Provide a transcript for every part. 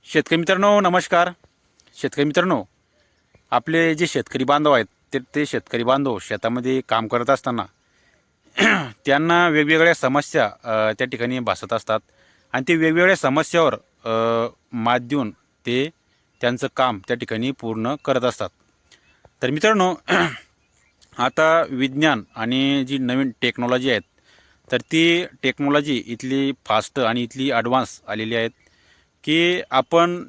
शेतकरी मित्रांनो नमस्कार. शेतकरी मित्रांनो, आपले जे शेतकरी बांधव आहेत ते शेतकरी बांधव शेतामध्ये काम करत असताना त्यांना वेगवेगळ्या समस्या त्या ठिकाणी भासत असतात आणि ते वेगवेगळ्या समस्यावर मात देऊन ते त्यांचं काम त्या ठिकाणी पूर्ण करत असतात. तर मित्रांनो, आता विज्ञान आणि जी नवीन टेक्नॉलॉजी आहेत तर ती टेक्नॉलॉजी इथली फास्ट आणि इथली ॲडव्हान्स आलेली आहेत की आपण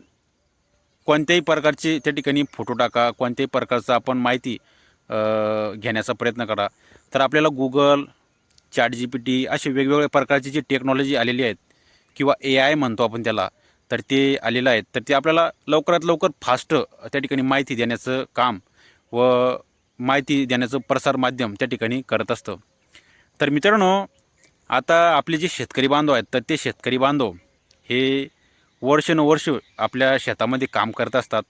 कोणत्याही प्रकारचे त्या ठिकाणी फोटो टाका, कोणत्याही प्रकारचा आपण माहिती घेण्याचा प्रयत्न करा, तर आपल्याला गूगल, ChatGPT असे वेगवेगळ्या प्रकारची जी टेक्नॉलॉजी आलेली आहेत किंवा AI म्हणतो आपण त्याला, तर ते आलेलं आहे. तर ते आपल्याला लवकरात लवकर फास्ट त्या ठिकाणी माहिती देण्याचं काम व माहिती देण्याचं प्रसार माध्यम त्या ठिकाणी करत असतं. तर मित्रांनो, आता आपले जे शेतकरी बांधव आहेत तर ते शेतकरी बांधव हे वर्षानुवर्ष आपल्या शेतामध्ये काम करत असतात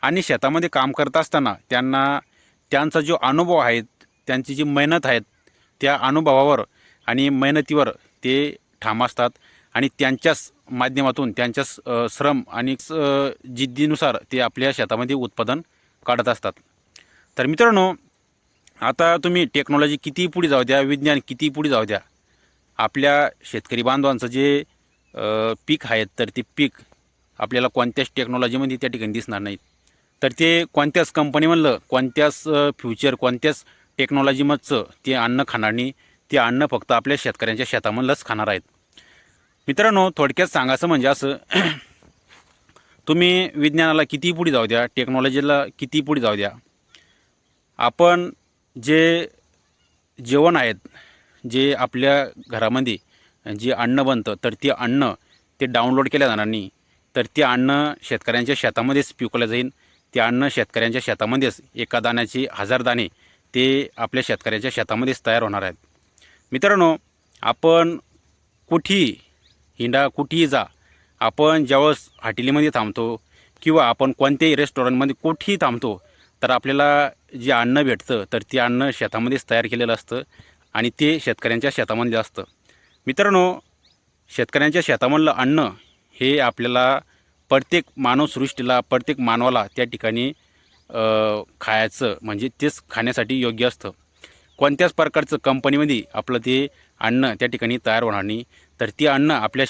आणि शेतामध्ये काम करत असताना त्यांना त्यांचा जो अनुभव आहे, त्यांची जी मेहनत आहे, त्या अनुभवावर आणि मेहनतीवर ते ठाम असतात आणि त्यांच्याच माध्यमातून त्यांच्याच श्रम आणि जिद्दीनुसार ते आपल्या शेतामध्ये उत्पादन काढत असतात. तर मित्रांनो, आता तुम्ही टेक्नॉलॉजी किती पुढे जाऊ द्या, विज्ञान किती पुढे जाऊ द्या, आपल्या शेतकरी बांधवांचं जे पीक आहेत तर ते पीक आपल्याला कोणत्याच टेक्नॉलॉजीमध्ये त्या ठिकाणी दिसणार नाहीत. तर ते कोणत्याच कंपनीमधलं, कोणत्याच फ्युचर, कोणत्याच टेक्नॉलॉजीमधचं ते अन्न खाणार नाही. ते अन्न फक्त आपल्या शेतकऱ्यांच्या शेतामधलंच खाणार आहेत. मित्रांनो, थोडक्यात सांगायचं म्हणजे असं तुम्ही विज्ञानाला किती पुढे जाऊ द्या, टेक्नॉलॉजीला किती पुढे जाऊ द्या, आपण जे जेवण आहेत, जे आपल्या घरामध्ये जे अन्न बनतं तर ते अन्न ते डाउनलोड केलं जाणार नाही. तर ते अन्न शेतकऱ्यांच्या शेतामध्येच पिकवलं जाईल. ते अन्न शेतकऱ्यांच्या शेतामध्येच एका दाण्याचे 1000 दाणे ते आपल्या शेतकऱ्यांच्या शेतामध्येच तयार होणार आहेत. मित्रांनो, आपण कुठेही हिंडा, कुठेही जा, आपण ज्यावेळेस हॉटेलीमध्ये थांबतो किंवा आपण कोणत्याही रेस्टॉरंटमध्ये कुठेही थांबतो तर आपल्याला जे अन्न भेटतं तर ते अन्न शेतामध्येच तयार केलेलं असतं आणि ते शेतकऱ्यांच्या शेतामधलं असतं. मित्रांनो, शेतकऱ्यांच्या शेतामधलं अन्न हे आपल्याला प्रत्येक मानवसृष्टीला, प्रत्येक मानवाला त्या ठिकाणी खायचं म्हणजे तेच खाण्यासाठी योग्य असतं. कोणत्याच प्रकारचं कंपनीमध्ये आपलं ते अन्न त्या ठिकाणी तयार होणार नाही. तर ते अन्न आपल्या